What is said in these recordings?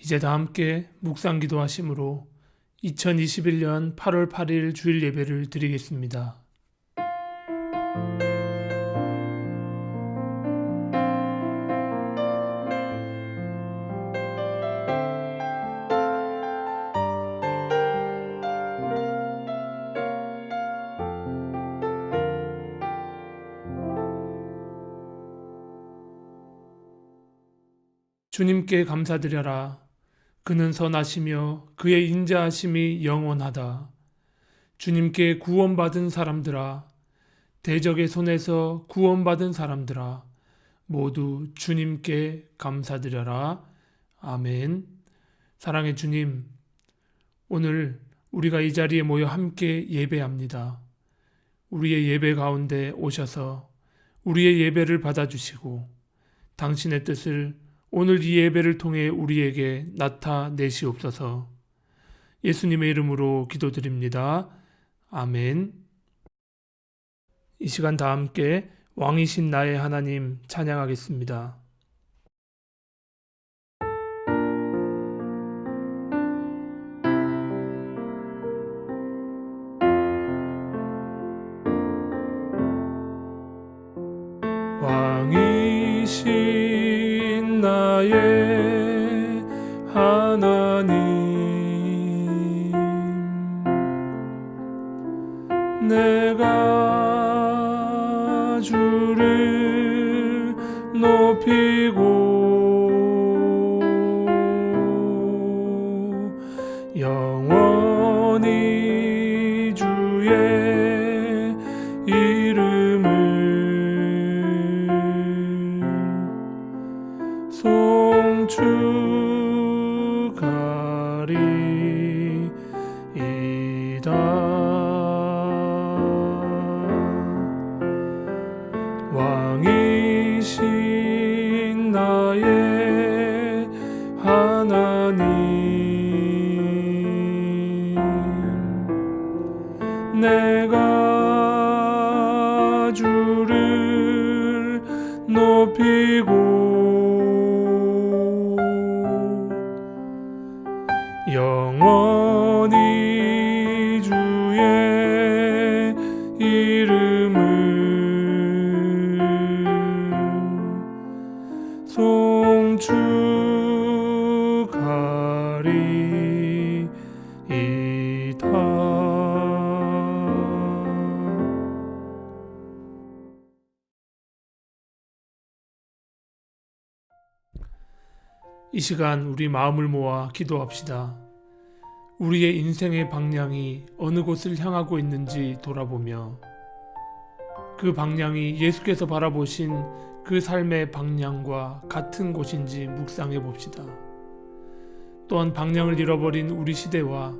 이제 다 함께 묵상 기도하심으로 2021년 8월 8일 주일 예배를 드리겠습니다. 주님께 감사드려라. 그는 선하시며 그의 인자하심이 영원하다. 주님께 구원받은 사람들아, 대적의 손에서 구원받은 사람들아, 모두 주님께 감사드려라. 아멘. 사랑의 주님, 오늘 우리가 이 자리에 모여 함께 예배합니다. 우리의 예배 가운데 오셔서 우리의 예배를 받아주시고 당신의 뜻을 오늘 이 예배를 통해 우리에게 나타내시옵소서. 예수님의 이름으로 기도드립니다. 아멘. 이 시간 다 함께 왕이신 나의 하나님 찬양하겠습니다. 왕이신 나의 하나님, 내가 주를 높이고 영원히 주의 이름을 송축하리이다. 왕이신 나의 하나님, 내가 주를 높이고 영원히 주의 이름을 송축하리이다. 이 시간 우리 마음을 모아 기도합시다. 우리의 인생의 방향이 어느 곳을 향하고 있는지 돌아보며 그 방향이 예수께서 바라보신 그 삶의 방향과 같은 곳인지 묵상해 봅시다. 또한 방향을 잃어버린 우리 시대와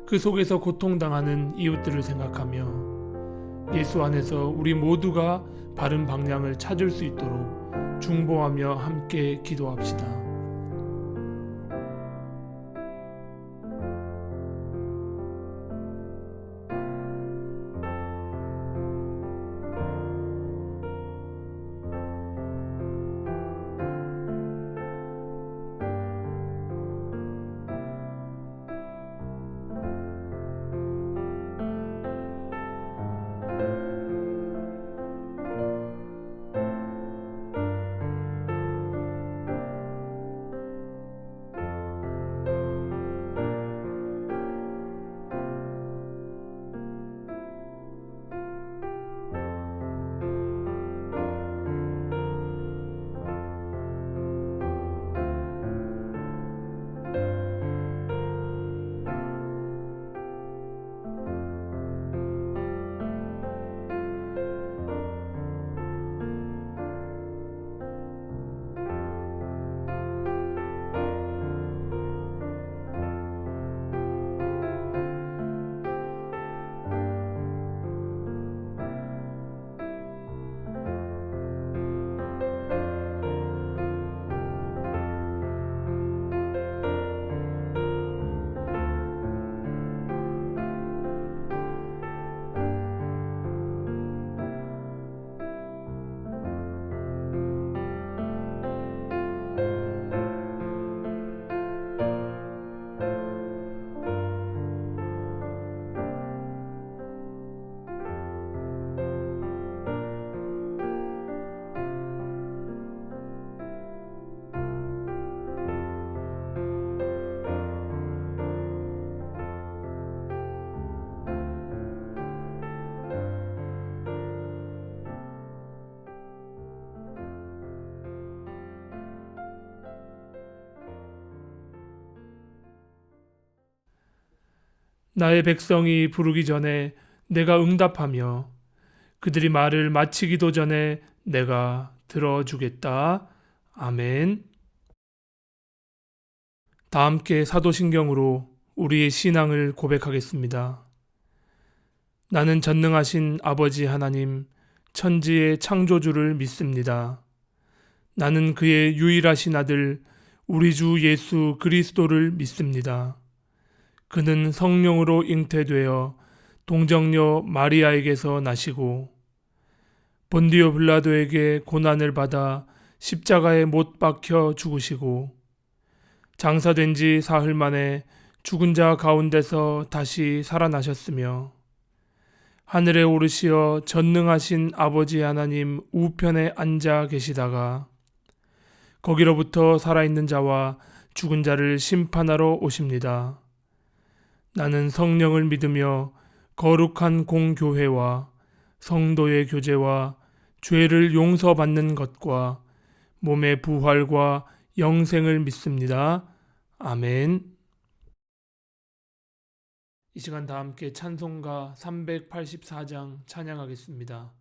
그 속에서 고통당하는 이웃들을 생각하며 예수 안에서 우리 모두가 바른 방향을 찾을 수 있도록 중보하며 함께 기도합시다. 나의 백성이 부르기 전에 내가 응답하며 그들이 말을 마치기도 전에 내가 들어주겠다. 아멘. 다 함께 사도신경으로 우리의 신앙을 고백하겠습니다. 나는 전능하신 아버지 하나님, 천지의 창조주를 믿습니다. 나는 그의 유일하신 아들, 우리 주 예수 그리스도를 믿습니다. 그는 성령으로 잉태되어 동정녀 마리아에게서 나시고 본디오 빌라도에게 고난을 받아 십자가에 못 박혀 죽으시고 장사된 지 사흘 만에 죽은 자 가운데서 다시 살아나셨으며 하늘에 오르시어 전능하신 아버지 하나님 우편에 앉아 계시다가 거기로부터 살아있는 자와 죽은 자를 심판하러 오십니다. 나는 성령을 믿으며 거룩한 공교회와 성도의 교제와 죄를 용서받는 것과 몸의 부활과 영생을 믿습니다. 아멘. 이 시간 다 함께 찬송가 384장 찬양하겠습니다.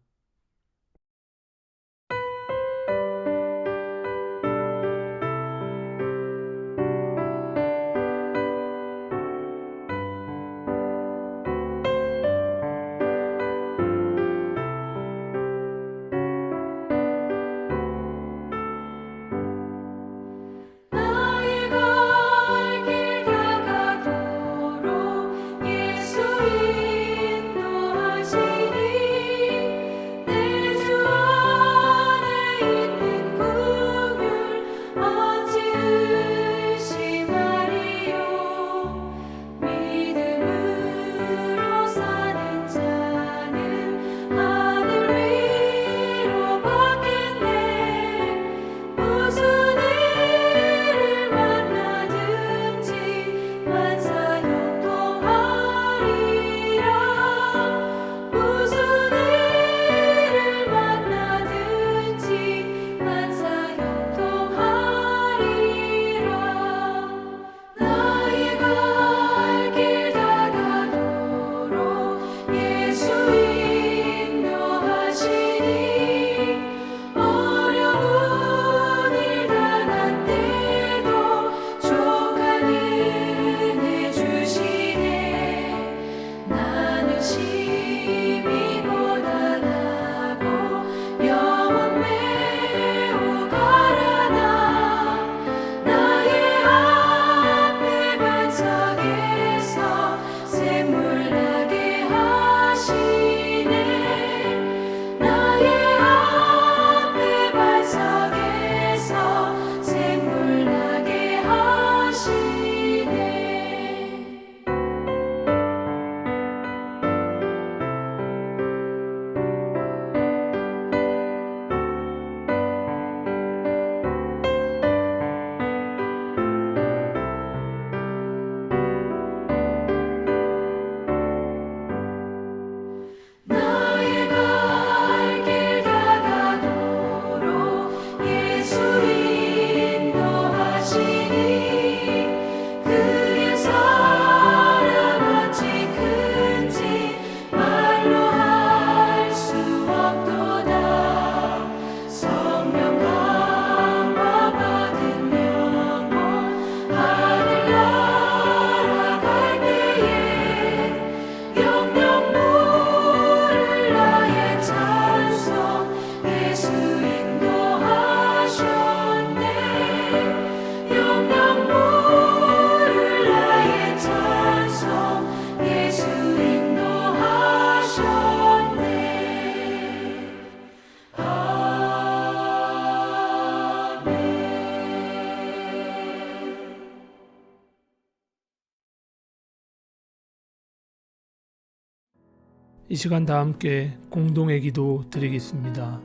이 시간 다 함께 공동의 기도 드리겠습니다.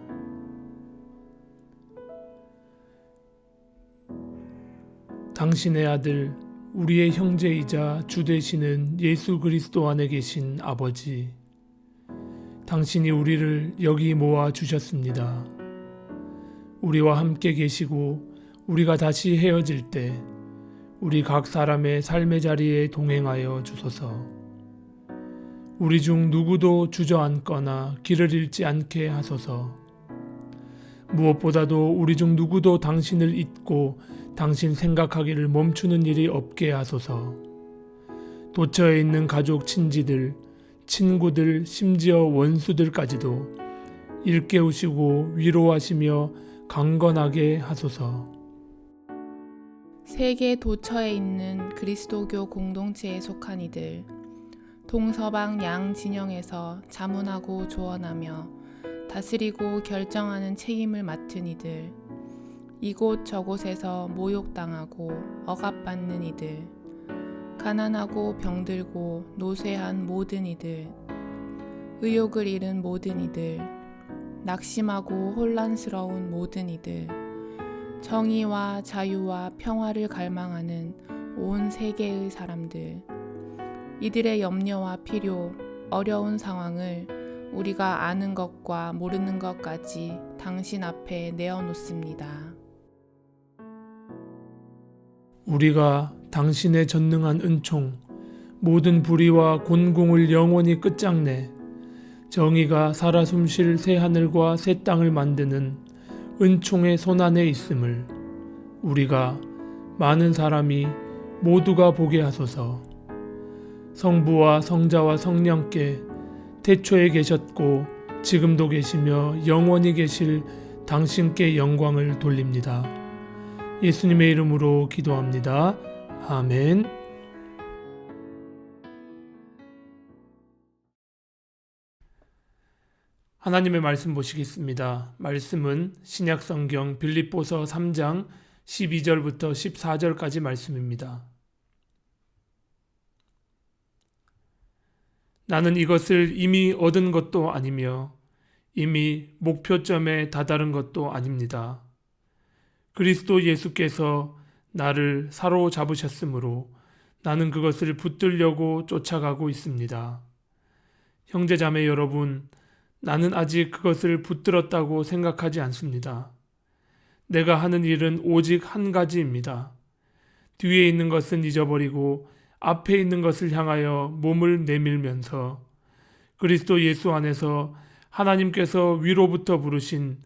당신의 아들 우리의 형제이자 주 되시는 예수 그리스도 안에 계신 아버지, 당신이 우리를 여기 모아 주셨습니다. 우리와 함께 계시고 우리가 다시 헤어질 때 우리 각 사람의 삶의 자리에 동행하여 주소서. 우리 중 누구도 주저앉거나 길을 잃지 않게 하소서. 무엇보다도 우리 중 누구도 당신을 잊고 당신 생각하기를 멈추는 일이 없게 하소서. 도처에 있는 가족 친지들, 친구들, 심지어 원수들까지도 일깨우시고 위로하시며 강건하게 하소서. 세계 도처에 있는 그리스도교 공동체에 속한 이들, 동서방 양 진영에서 자문하고 조언하며 다스리고 결정하는 책임을 맡은 이들, 이곳 저곳에서 모욕당하고 억압받는 이들, 가난하고 병들고 노쇠한 모든 이들, 의욕을 잃은 모든 이들, 낙심하고 혼란스러운 모든 이들, 정의와 자유와 평화를 갈망하는 온 세계의 사람들, 이들의 염려와 필요, 어려운 상황을 우리가 아는 것과 모르는 것까지 당신 앞에 내어놓습니다. 우리가 당신의 전능한 은총, 모든 불의와 곤궁을 영원히 끝장내 정의가 살아 숨쉴 새 하늘과 새 땅을 만드는 은총의 손안에 있음을 우리가 많은 사람이 모두가 보게 하소서. 성부와 성자와 성령께 태초에 계셨고 지금도 계시며 영원히 계실 당신께 영광을 돌립니다. 예수님의 이름으로 기도합니다. 아멘. 하나님의 말씀 보시겠습니다. 말씀은 신약성경 빌립보서 3장 12절부터 14절까지 말씀입니다. 나는 이것을 이미 얻은 것도 아니며 이미 목표점에 다다른 것도 아닙니다. 그리스도 예수께서 나를 사로잡으셨으므로 나는 그것을 붙들려고 쫓아가고 있습니다. 형제자매 여러분, 나는 아직 그것을 붙들었다고 생각하지 않습니다. 내가 하는 일은 오직 한 가지입니다. 뒤에 있는 것은 잊어버리고 앞에 있는 것을 향하여 몸을 내밀면서 그리스도 예수 안에서 하나님께서 위로부터 부르신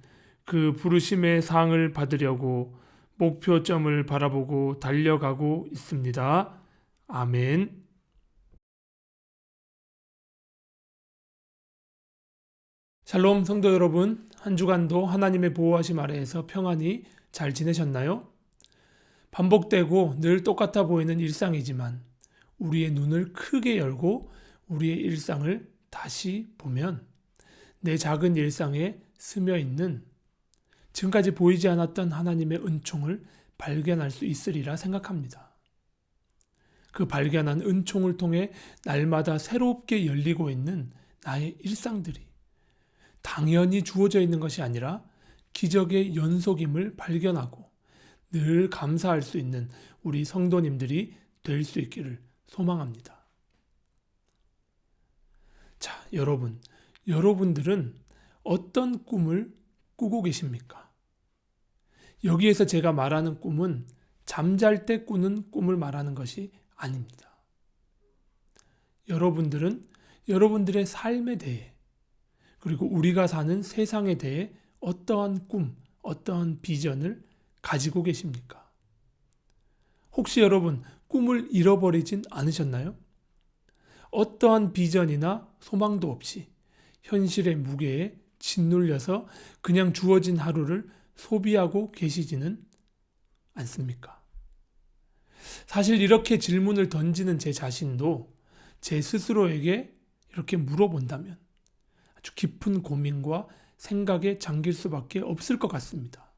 그 부르심의 상을 받으려고 목표점을 바라보고 달려가고 있습니다. 아멘. 샬롬 성도 여러분, 한 주간도 하나님의 보호하심 아래에서 평안히 잘 지내셨나요? 반복되고 늘 똑같아 보이는 일상이지만 우리의 눈을 크게 열고 우리의 일상을 다시 보면 내 작은 일상에 스며 있는 지금까지 보이지 않았던 하나님의 은총을 발견할 수 있으리라 생각합니다. 그 발견한 은총을 통해 날마다 새롭게 열리고 있는 나의 일상들이 당연히 주어져 있는 것이 아니라 기적의 연속임을 발견하고 늘 감사할 수 있는 우리 성도님들이 될 수 있기를 소망합니다. 자, 여러분들은 어떤 꿈을 꾸고 계십니까? 여기에서 제가 말하는 꿈은 잠잘 때 꾸는 꿈을 말하는 것이 아닙니다. 여러분들은 여러분들의 삶에 대해 그리고 우리가 사는 세상에 대해 어떠한 꿈, 어떠한 비전을 가지고 계십니까? 혹시 여러분 꿈을 잃어버리진 않으셨나요? 어떠한 비전이나 소망도 없이 현실의 무게에 짓눌려서 그냥 주어진 하루를 소비하고 계시지는 않습니까? 사실 이렇게 질문을 던지는 제 자신도 제 스스로에게 이렇게 물어본다면 아주 깊은 고민과 생각에 잠길 수밖에 없을 것 같습니다.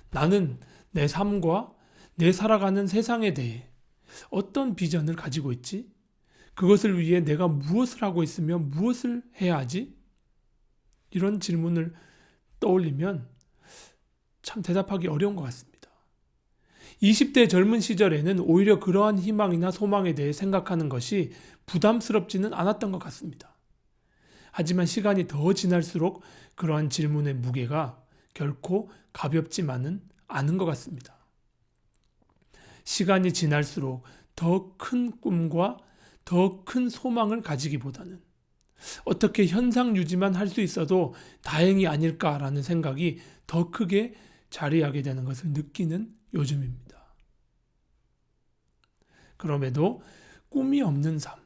나는 내 삶과 내 살아가는 세상에 대해 어떤 비전을 가지고 있지? 그것을 위해 내가 무엇을 하고 있으며 무엇을 해야 하지? 이런 질문을 떠올리면 참 대답하기 어려운 것 같습니다. 20대 젊은 시절에는 오히려 그러한 희망이나 소망에 대해 생각하는 것이 부담스럽지는 않았던 것 같습니다. 하지만 시간이 더 지날수록 그러한 질문의 무게가 결코 가볍지만은 않은 것 같습니다. 시간이 지날수록 더 큰 꿈과 더 큰 소망을 가지기보다는 어떻게 현상 유지만 할 수 있어도 다행이 아닐까라는 생각이 더 크게 자리하게 되는 것을 느끼는 요즘입니다. 그럼에도 꿈이 없는 삶,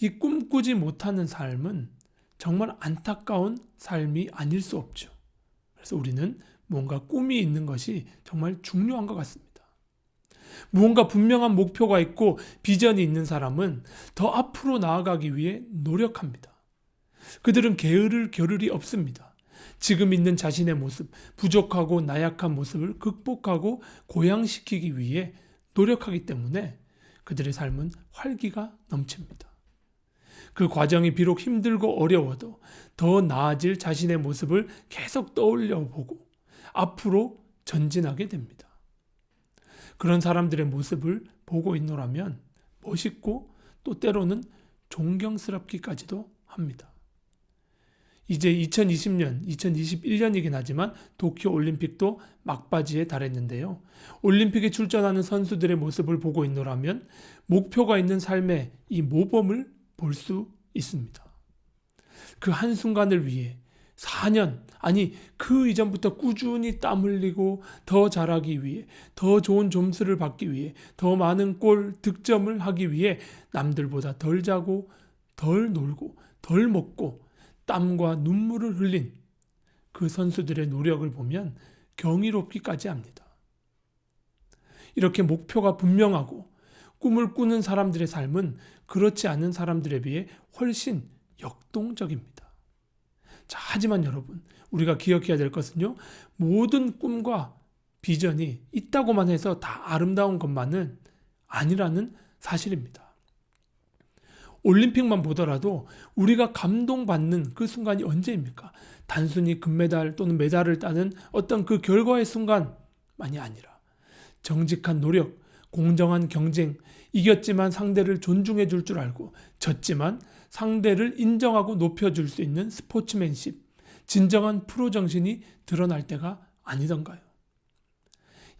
이 꿈꾸지 못하는 삶은 정말 안타까운 삶이 아닐 수 없죠. 그래서 우리는 뭔가 꿈이 있는 것이 정말 중요한 것 같습니다. 무언가 분명한 목표가 있고 비전이 있는 사람은 더 앞으로 나아가기 위해 노력합니다. 그들은 게으를 겨를이 없습니다. 지금 있는 자신의 모습, 부족하고 나약한 모습을 극복하고 고양시키기 위해 노력하기 때문에 그들의 삶은 활기가 넘칩니다. 그 과정이 비록 힘들고 어려워도 더 나아질 자신의 모습을 계속 떠올려 보고 앞으로 전진하게 됩니다. 그런 사람들의 모습을 보고 있노라면 멋있고 또 때로는 존경스럽기까지도 합니다. 이제 2020년, 2021년이긴 하지만 도쿄 올림픽도 막바지에 달했는데요. 올림픽에 출전하는 선수들의 모습을 보고 있노라면 목표가 있는 삶의 이 모범을 볼 수 있습니다. 그 한순간을 위해 4년, 아니 그 이전부터 꾸준히 땀 흘리고 더 잘하기 위해, 더 좋은 점수를 받기 위해, 더 많은 골 득점을 하기 위해 남들보다 덜 자고, 덜 놀고, 덜 먹고 땀과 눈물을 흘린 그 선수들의 노력을 보면 경이롭기까지 합니다. 이렇게 목표가 분명하고 꿈을 꾸는 사람들의 삶은 그렇지 않은 사람들에 비해 훨씬 역동적입니다. 자, 하지만 여러분, 우리가 기억해야 될 것은요, 모든 꿈과 비전이 있다고만 해서 다 아름다운 것만은 아니라는 사실입니다. 올림픽만 보더라도 우리가 감동받는 그 순간이 언제입니까? 단순히 금메달 또는 메달을 따는 어떤 그 결과의 순간만이 아니라 정직한 노력, 공정한 경쟁, 이겼지만 상대를 존중해 줄 줄 알고 졌지만 상대를 인정하고 높여줄 수 있는 스포츠맨십, 진정한 프로 정신이 드러날 때가 아니던가요?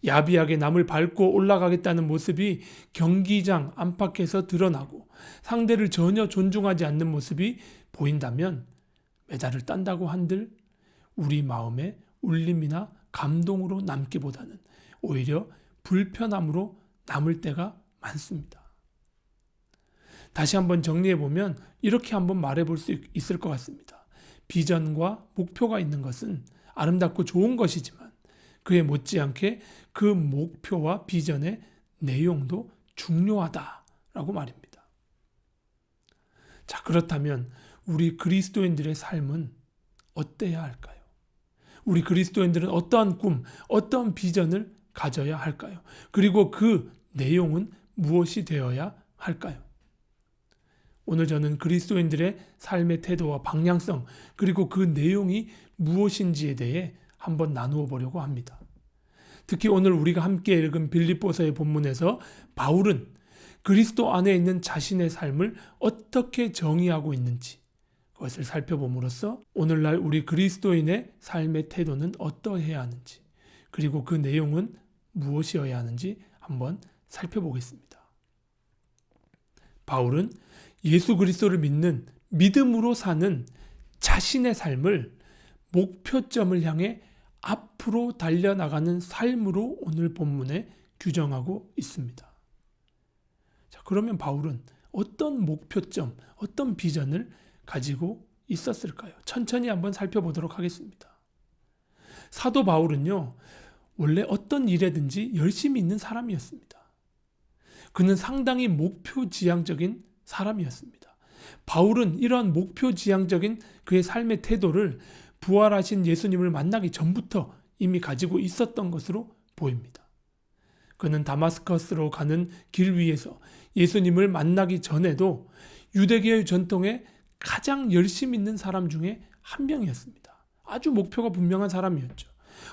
야비하게 남을 밟고 올라가겠다는 모습이 경기장 안팎에서 드러나고 상대를 전혀 존중하지 않는 모습이 보인다면 메달을 딴다고 한들 우리 마음에 울림이나 감동으로 남기보다는 오히려 불편함으로 남을 때가 많습니다. 다시 한번 정리해보면 이렇게 한번 말해볼 수 있을 것 같습니다. 비전과 목표가 있는 것은 아름답고 좋은 것이지만 그에 못지않게 그 목표와 비전의 내용도 중요하다라고 말입니다. 자, 그렇다면 우리 그리스도인들의 삶은 어때야 할까요? 우리 그리스도인들은 어떠한 꿈, 어떠한 비전을 가져야 할까요? 그리고 그 내용은 무엇이 되어야 할까요? 오늘 저는 그리스도인들의 삶의 태도와 방향성, 그리고 그 내용이 무엇인지에 대해 한번 나누어 보려고 합니다. 특히 오늘 우리가 함께 읽은 빌립보서의 본문에서 바울은 그리스도 안에 있는 자신의 삶을 어떻게 정의하고 있는지 그것을 살펴봄으로써 오늘날 우리 그리스도인의 삶의 태도는 어떠해야 하는지, 그리고 그 내용은 무엇이어야 하는지 한번 살펴보겠습니다. 바울은 예수 그리스도를 믿는 믿음으로 사는 자신의 삶을 목표점을 향해 앞으로 달려나가는 삶으로 오늘 본문에 규정하고 있습니다. 자, 그러면 바울은 어떤 목표점, 어떤 비전을 가지고 있었을까요? 천천히 한번 살펴보도록 하겠습니다. 사도 바울은요, 원래 어떤 일에든지 열심히 있는 사람이었습니다. 그는 상당히 목표지향적인 사람이었습니다. 바울은 이러한 목표지향적인 그의 삶의 태도를 부활하신 예수님을 만나기 전부터 이미 가지고 있었던 것으로 보입니다. 그는 다마스커스로 가는 길 위에서 예수님을 만나기 전에도 유대교의 전통에 가장 열심히 있는 사람 중에 한 명이었습니다. 아주 목표가 분명한 사람이었죠.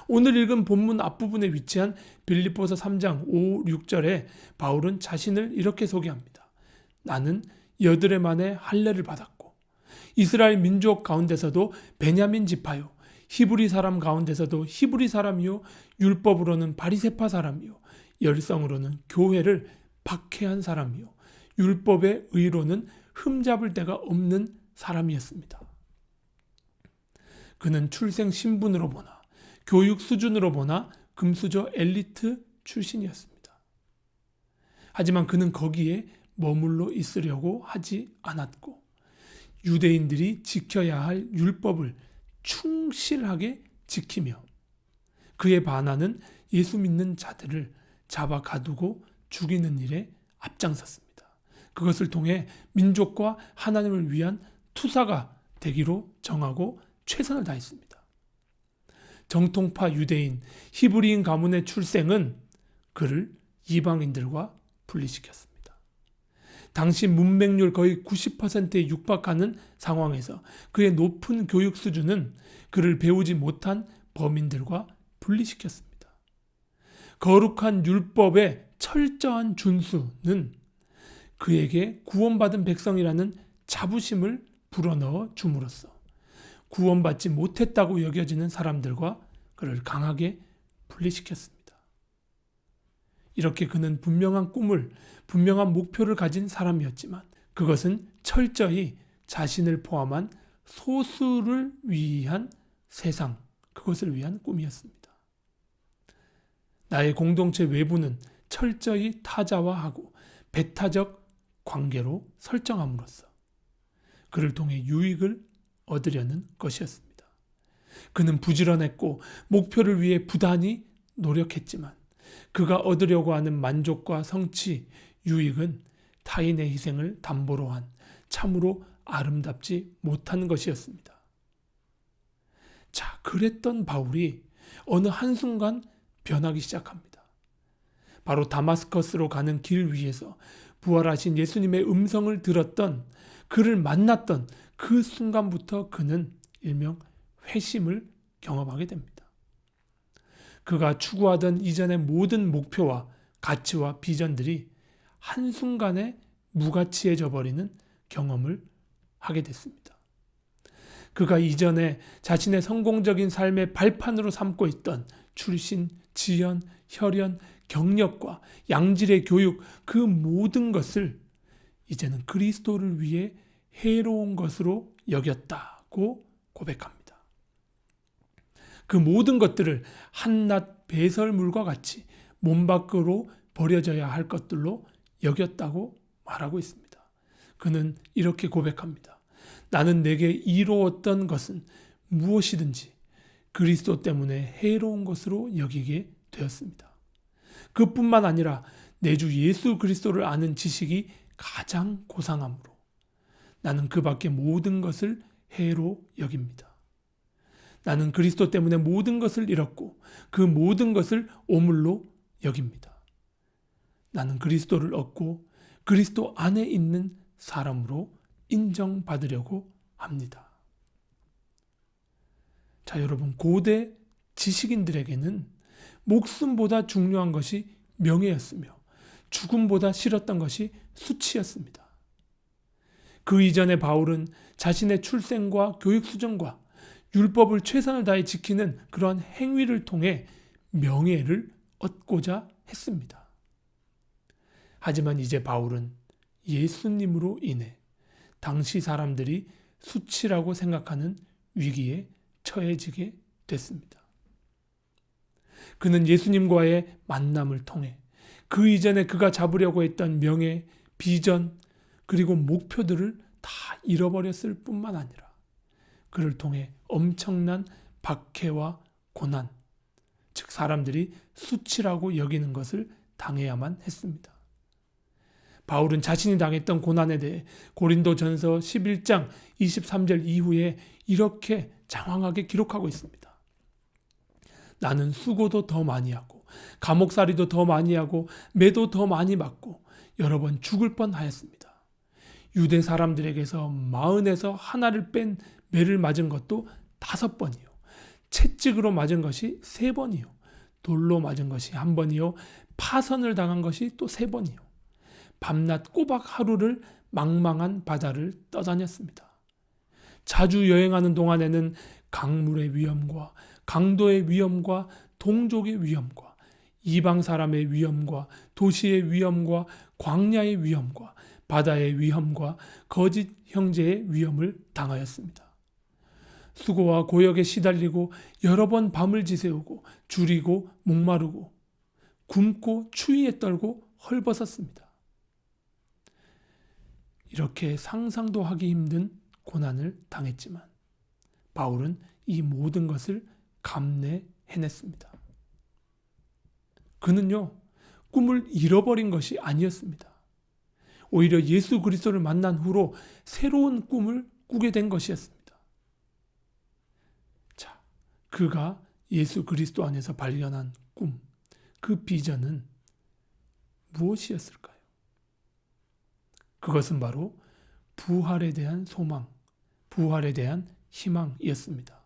오늘 읽은 본문 앞부분에 위치한 빌립보서 3장 5, 6절에 바울은 자신을 이렇게 소개합니다. 나는 여드레 만에 할례를 받았고 이스라엘 민족 가운데서도 베냐민 지파요, 히브리 사람 가운데서도 히브리 사람이요, 율법으로는 바리새파 사람이요, 열성으로는 교회를 박해한 사람이요, 율법의 의로는 흠잡을 데가 없는 사람이었습니다. 그는 출생 신분으로 보나 교육 수준으로 보나 금수저 엘리트 출신이었습니다. 하지만 그는 거기에 머물러 있으려고 하지 않았고 유대인들이 지켜야 할 율법을 충실하게 지키며 그에 반하는 예수 믿는 자들을 잡아 가두고 죽이는 일에 앞장섰습니다. 그것을 통해 민족과 하나님을 위한 투사가 되기로 정하고 최선을 다했습니다. 정통파 유대인 히브리인 가문의 출생은 그를 이방인들과 분리시켰습니다. 당시 문맹률 거의 90%에 육박하는 상황에서 그의 높은 교육 수준은 그를 배우지 못한 범인들과 분리시켰습니다. 거룩한 율법의 철저한 준수는 그에게 구원받은 백성이라는 자부심을 불어넣어 줌으로써 구원받지 못했다고 여겨지는 사람들과 그를 강하게 분리시켰습니다. 이렇게 그는 분명한 꿈을, 분명한 목표를 가진 사람이었지만 그것은 철저히 자신을 포함한 소수를 위한 세상, 그것을 위한 꿈이었습니다. 나의 공동체 외부는 철저히 타자화하고 배타적 관계로 설정함으로써 그를 통해 유익을 얻으려는 것이었습니다. 그는 부지런했고 목표를 위해 부단히 노력했지만 그가 얻으려고 하는 만족과 성취, 유익은 타인의 희생을 담보로 한 참으로 아름답지 못한 것이었습니다. 자, 그랬던 바울이 어느 한순간 변하기 시작합니다. 바로 다마스커스로 가는 길 위에서 부활하신 예수님의 음성을 들었던, 그를 만났던 그 순간부터 그는 일명 회심을 경험하게 됩니다. 그가 추구하던 이전의 모든 목표와 가치와 비전들이 한순간에 무가치해져 버리는 경험을 하게 됐습니다. 그가 이전에 자신의 성공적인 삶의 발판으로 삼고 있던 출신, 지연, 혈연, 경력과 양질의 교육, 그 모든 것을 이제는 그리스도를 위해 해로운 것으로 여겼다고 고백합니다. 그 모든 것들을 한낱 배설물과 같이 몸 밖으로 버려져야 할 것들로 여겼다고 말하고 있습니다. 그는 이렇게 고백합니다. 나는 내게 이로웠던 것은 무엇이든지 그리스도 때문에 해로운 것으로 여기게 되었습니다. 그뿐만 아니라 내 주 예수 그리스도를 아는 지식이 가장 고상하므로 나는 그 밖의 모든 것을 해로 여깁니다. 나는 그리스도 때문에 모든 것을 잃었고 그 모든 것을 오물로 여깁니다. 나는 그리스도를 얻고 그리스도 안에 있는 사람으로 인정받으려고 합니다. 자, 여러분, 고대 지식인들에게는 목숨보다 중요한 것이 명예였으며 죽음보다 싫었던 것이 수치였습니다. 그 이전에 바울은 자신의 출생과 교육 수준과 율법을 최선을 다해 지키는 그러한 행위를 통해 명예를 얻고자 했습니다. 하지만 이제 바울은 예수님으로 인해 당시 사람들이 수치라고 생각하는 위기에 처해지게 됐습니다. 그는 예수님과의 만남을 통해 그 이전에 그가 잡으려고 했던 명예, 비전, 그리고 목표들을 다 잃어버렸을 뿐만 아니라 그를 통해 엄청난 박해와 고난, 즉 사람들이 수치라고 여기는 것을 당해야만 했습니다. 바울은 자신이 당했던 고난에 대해 고린도전서 11장 23절 이후에 이렇게 장황하게 기록하고 있습니다. 나는 수고도 더 많이 하고 감옥살이도 더 많이 하고 매도 더 많이 맞고 여러 번 죽을 뻔하였습니다. 유대 사람들에게서 40에서 하나를 뺀 매를 맞은 것도 5번이요. 채찍으로 맞은 것이 3번이요. 돌로 맞은 것이 1번이요. 파선을 당한 것이 또 3번이요. 밤낮 꼬박 하루를 망망한 바다를 떠다녔습니다. 자주 여행하는 동안에는 강물의 위험과 강도의 위험과 동족의 위험과 이방 사람의 위험과 도시의 위험과 광야의 위험과 바다의 위험과 거짓 형제의 위험을 당하였습니다. 수고와 고역에 시달리고 여러 번 밤을 지새우고 줄이고 목마르고 굶고 추위에 떨고 헐벗었습니다. 이렇게 상상도 하기 힘든 고난을 당했지만 바울은 이 모든 것을 감내해냈습니다. 그는요, 꿈을 잃어버린 것이 아니었습니다. 오히려 예수 그리스도를 만난 후로 새로운 꿈을 꾸게 된 것이었습니다. 자, 그가 예수 그리스도 안에서 발견한 꿈, 그 비전은 무엇이었을까요? 그것은 바로 부활에 대한 소망, 부활에 대한 희망이었습니다.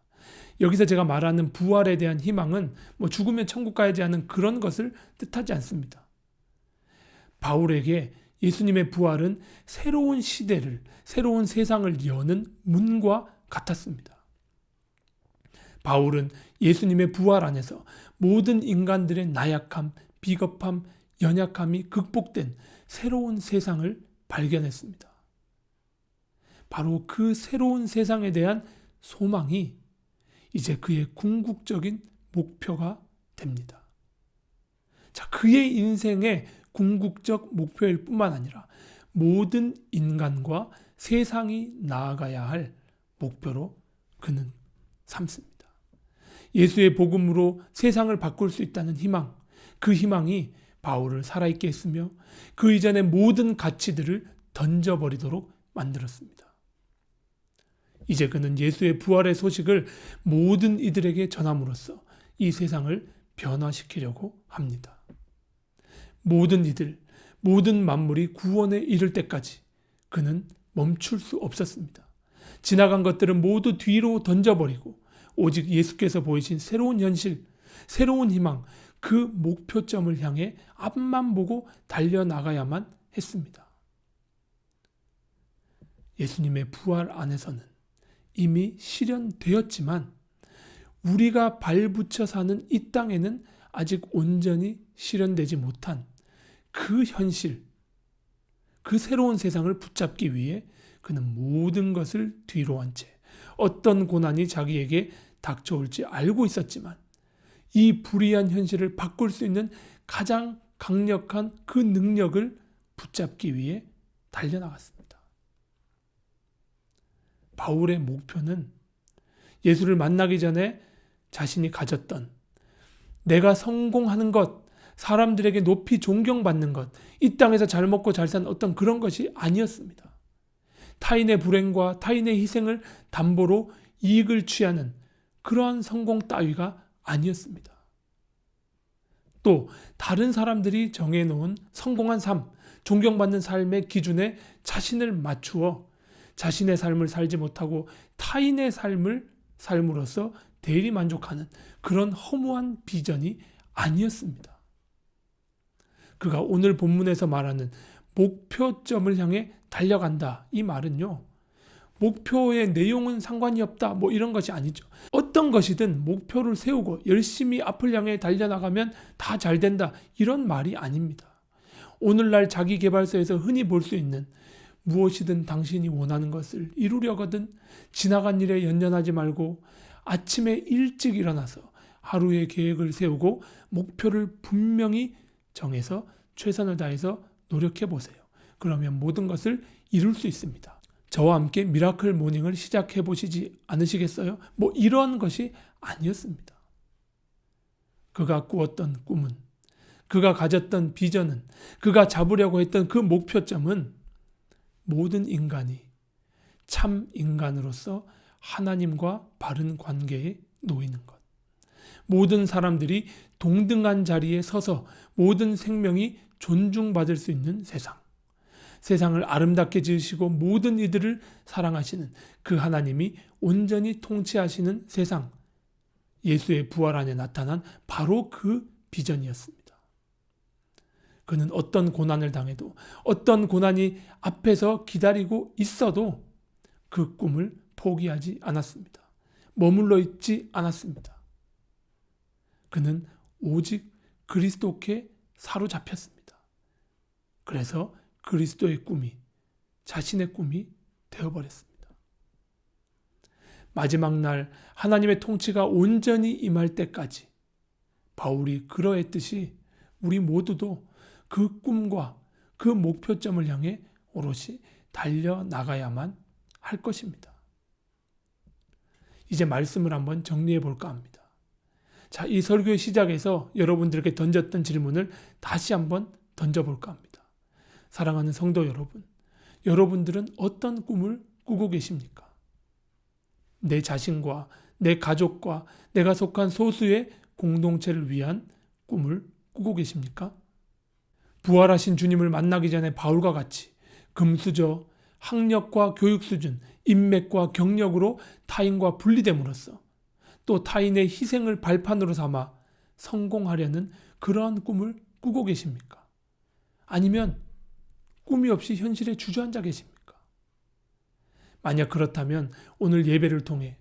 여기서 제가 말하는 부활에 대한 희망은 죽으면 천국 가야지 하는 그런 것을 뜻하지 않습니다. 바울에게 예수님의 부활은 새로운 시대를, 새로운 세상을 여는 문과 같았습니다. 바울은 예수님의 부활 안에서 모든 인간들의 나약함, 비겁함, 연약함이 극복된 새로운 세상을 발견했습니다. 바로 그 새로운 세상에 대한 소망이 이제 그의 궁극적인 목표가 됩니다. 자, 그의 인생의 궁극적 목표일 뿐만 아니라 모든 인간과 세상이 나아가야 할 목표로 그는 삼습니다. 예수의 복음으로 세상을 바꿀 수 있다는 희망, 그 희망이 바울을 살아있게 했으며 그 이전의 모든 가치들을 던져버리도록 만들었습니다. 이제 그는 예수의 부활의 소식을 모든 이들에게 전함으로써 이 세상을 변화시키려고 합니다. 모든 이들, 모든 만물이 구원에 이를 때까지 그는 멈출 수 없었습니다. 지나간 것들은 모두 뒤로 던져버리고 오직 예수께서 보이신 새로운 현실, 새로운 희망, 그 목표점을 향해 앞만 보고 달려나가야만 했습니다. 예수님의 부활 안에서는 이미 실현되었지만 우리가 발붙여 사는 이 땅에는 아직 온전히 실현되지 못한 그 현실, 그 새로운 세상을 붙잡기 위해 그는 모든 것을 뒤로 한 채 어떤 고난이 자기에게 닥쳐올지 알고 있었지만 이 불의한 현실을 바꿀 수 있는 가장 강력한 그 능력을 붙잡기 위해 달려나갔습니다. 바울의 목표는 예수를 만나기 전에 자신이 가졌던 내가 성공하는 것, 사람들에게 높이 존경받는 것, 이 땅에서 잘 먹고 잘 사는 어떤 그런 것이 아니었습니다. 타인의 불행과 타인의 희생을 담보로 이익을 취하는 그러한 성공 따위가 아니었습니다. 또 다른 사람들이 정해놓은 성공한 삶, 존경받는 삶의 기준에 자신을 맞추어 자신의 삶을 살지 못하고 타인의 삶을 삶으로써 대리 만족하는 그런 허무한 비전이 아니었습니다. 그가 오늘 본문에서 말하는 목표점을 향해 달려간다. 이 말은요, 목표의 내용은 상관이 없다. 이런 것이 아니죠. 어떤 것이든 목표를 세우고 열심히 앞을 향해 달려나가면 다 잘 된다. 이런 말이 아닙니다. 오늘날 자기계발서에서 흔히 볼 수 있는 무엇이든 당신이 원하는 것을 이루려거든 지나간 일에 연연하지 말고 아침에 일찍 일어나서 하루의 계획을 세우고 목표를 분명히 정해서 최선을 다해서 노력해 보세요. 그러면 모든 것을 이룰 수 있습니다. 저와 함께 미라클 모닝을 시작해 보시지 않으시겠어요? 이런 것이 아니었습니다. 그가 꾸었던 꿈은, 그가 가졌던 비전은, 그가 잡으려고 했던 그 목표점은 모든 인간이 참 인간으로서 하나님과 바른 관계에 놓이는 것. 모든 사람들이 동등한 자리에 서서 모든 생명이 존중받을 수 있는 세상. 세상을 아름답게 지으시고 모든 이들을 사랑하시는 그 하나님이 온전히 통치하시는 세상. 예수의 부활 안에 나타난 바로 그 비전이었습니다. 그는 어떤 고난을 당해도 어떤 고난이 앞에서 기다리고 있어도 그 꿈을 포기하지 않았습니다. 머물러 있지 않았습니다. 그는 오직 그리스도께 사로잡혔습니다. 그래서 그리스도의 꿈이 자신의 꿈이 되어버렸습니다. 마지막 날 하나님의 통치가 온전히 임할 때까지 바울이 그러했듯이 우리 모두도 그 꿈과 그 목표점을 향해 오롯이 달려나가야만 할 것입니다. 이제 말씀을 한번 정리해 볼까 합니다. 자, 이 설교의 시작에서 여러분들에게 던졌던 질문을 다시 한번 던져볼까 합니다. 사랑하는 성도 여러분, 여러분들은 어떤 꿈을 꾸고 계십니까? 내 자신과 내 가족과 내가 속한 소수의 공동체를 위한 꿈을 꾸고 계십니까? 부활하신 주님을 만나기 전에 바울과 같이 금수저, 학력과 교육 수준, 인맥과 경력으로 타인과 분리됨으로써 또 타인의 희생을 발판으로 삼아 성공하려는 그러한 꿈을 꾸고 계십니까? 아니면 꿈이 없이 현실에 주저앉아 계십니까? 만약 그렇다면 오늘 예배를 통해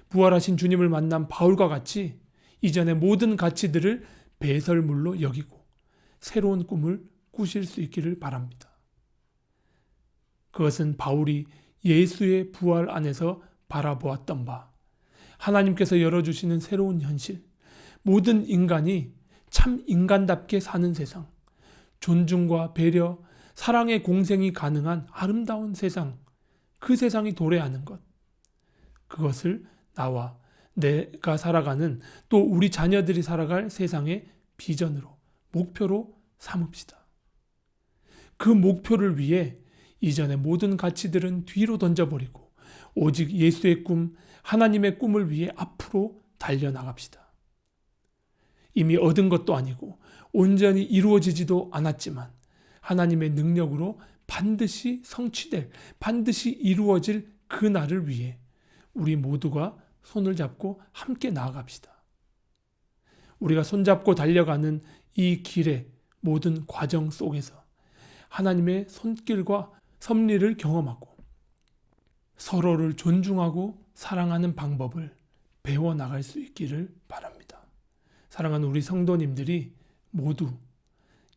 부활하신 주님을 만난 바울과 같이 이전의 모든 가치들을 배설물로 여기고 새로운 꿈을 꾸실 수 있기를 바랍니다. 그것은 바울이 예수의 부활 안에서 바라보았던 바, 하나님께서 열어주시는 새로운 현실, 모든 인간이 참 인간답게 사는 세상, 존중과 배려, 사랑의 공생이 가능한 아름다운 세상, 그 세상이 도래하는 것, 그것을 나와 내가 살아가는 또 우리 자녀들이 살아갈 세상의 비전으로, 목표로 삼읍시다. 그 목표를 위해 이전의 모든 가치들은 뒤로 던져버리고 오직 예수의 꿈, 하나님의 꿈을 위해 앞으로 달려나갑시다. 이미 얻은 것도 아니고 온전히 이루어지지도 않았지만 하나님의 능력으로 반드시 성취될, 반드시 이루어질 그 날을 위해 우리 모두가 손을 잡고 함께 나아갑시다. 우리가 손잡고 달려가는 이 길의 모든 과정 속에서 하나님의 손길과 섭리를 경험하고 서로를 존중하고 사랑하는 방법을 배워나갈 수 있기를 바랍니다. 사랑하는 우리 성도님들이 모두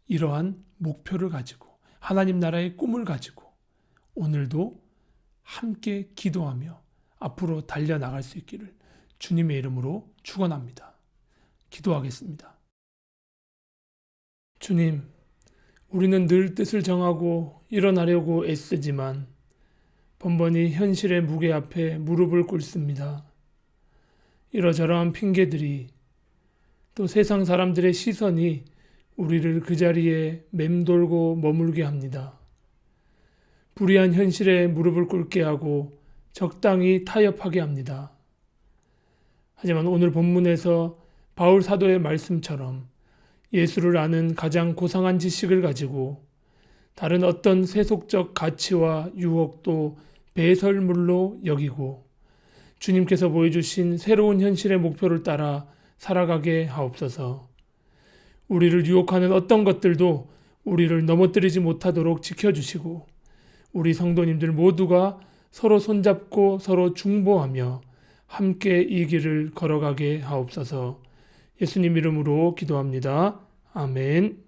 이러한 목표를 가지고 하나님 나라의 꿈을 가지고 오늘도 함께 기도하며 앞으로 달려나갈 수 있기를 주님의 이름으로 축원합니다. 기도하겠습니다. 주님, 우리는 늘 뜻을 정하고 일어나려고 애쓰지만 번번이 현실의 무게 앞에 무릎을 꿇습니다. 이러저러한 핑계들이 또 세상 사람들의 시선이 우리를 그 자리에 맴돌고 머물게 합니다. 불의한 현실에 무릎을 꿇게 하고 적당히 타협하게 합니다. 하지만 오늘 본문에서 바울 사도의 말씀처럼 예수를 아는 가장 고상한 지식을 가지고 다른 어떤 세속적 가치와 유혹도 배설물로 여기고 주님께서 보여주신 새로운 현실의 목표를 따라 살아가게 하옵소서. 우리를 유혹하는 어떤 것들도 우리를 넘어뜨리지 못하도록 지켜주시고 우리 성도님들 모두가 서로 손잡고 서로 중보하며 함께 이 길을 걸어가게 하옵소서. 예수님 이름으로 기도합니다. 아멘.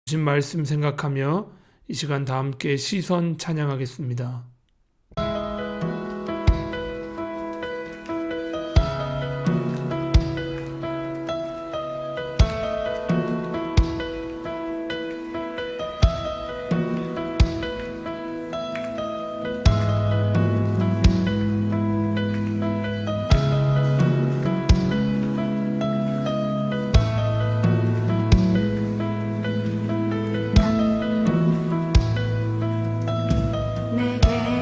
주신 말씀 생각하며 이 시간 다 함께 시선 찬양하겠습니다. 내게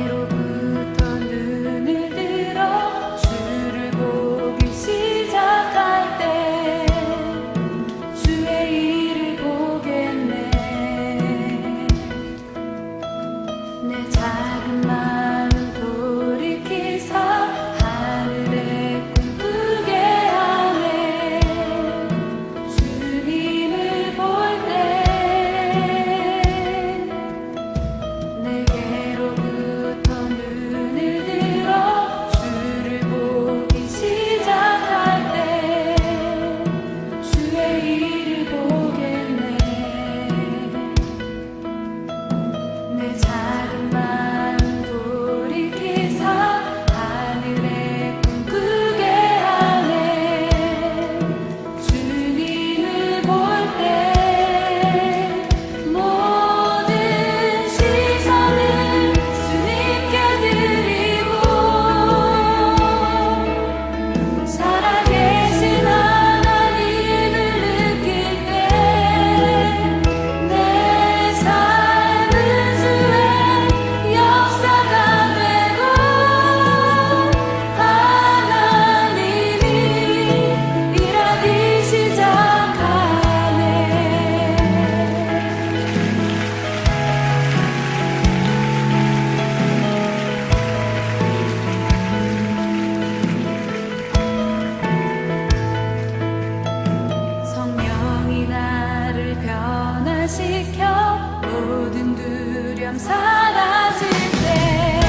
모든 두려움 사라질 때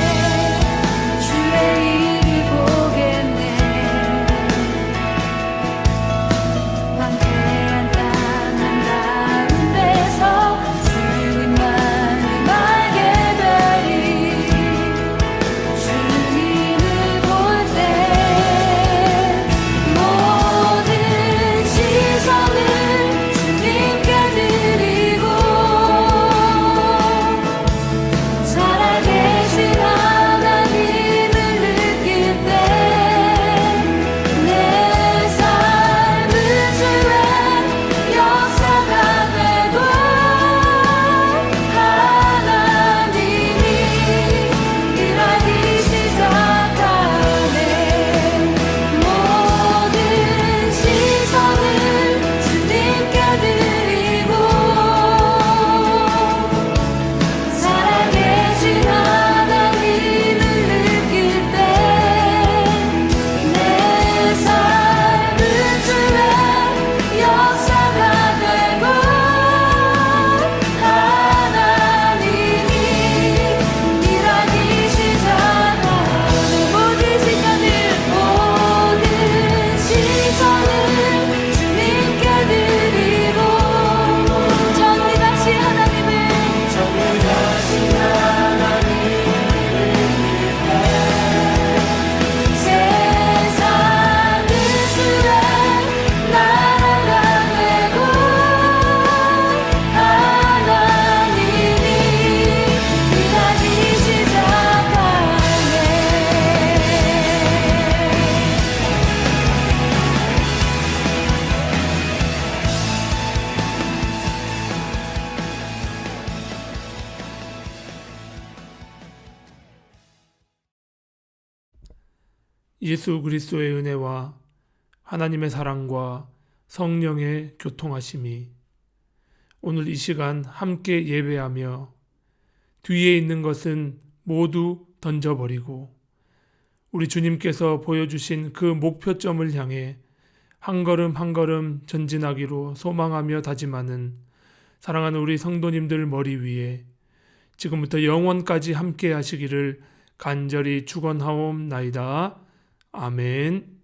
주의 일을 보겠네. 황폐한 땅 한가운데서 주님만을 알게 되리. 주님을 볼 때 모든 시선을 주님께 드리고 살아계신 하나님을 느낄 때 내 삶은 주의 역사가 되고 하나님이 일하기 시작하네. 모든 시선을 주님께 드리고 살아계신 하나님을 느낄 때 내 삶은 주의 역사가 되고 하나님이 일하기 시작하네. 모든 시선을 주님께 드리고 전능하신 하나님을 세상은 주의 나라가 되고 하나님이 일하기 시작하네. 예수 그리스도의 은혜와 하나님의 사랑과 성령의 교통하심이 오늘 이 시간 함께 예배하며 뒤에 있는 것은 모두 던져버리고 우리 주님께서 보여주신 그 목표점을 향해 한 걸음 한 걸음 전진하기로 소망하며 다짐하는 사랑하는 우리 성도님들 머리 위에 지금부터 영원까지 함께 하시기를 간절히 축원하옵나이다. 아멘.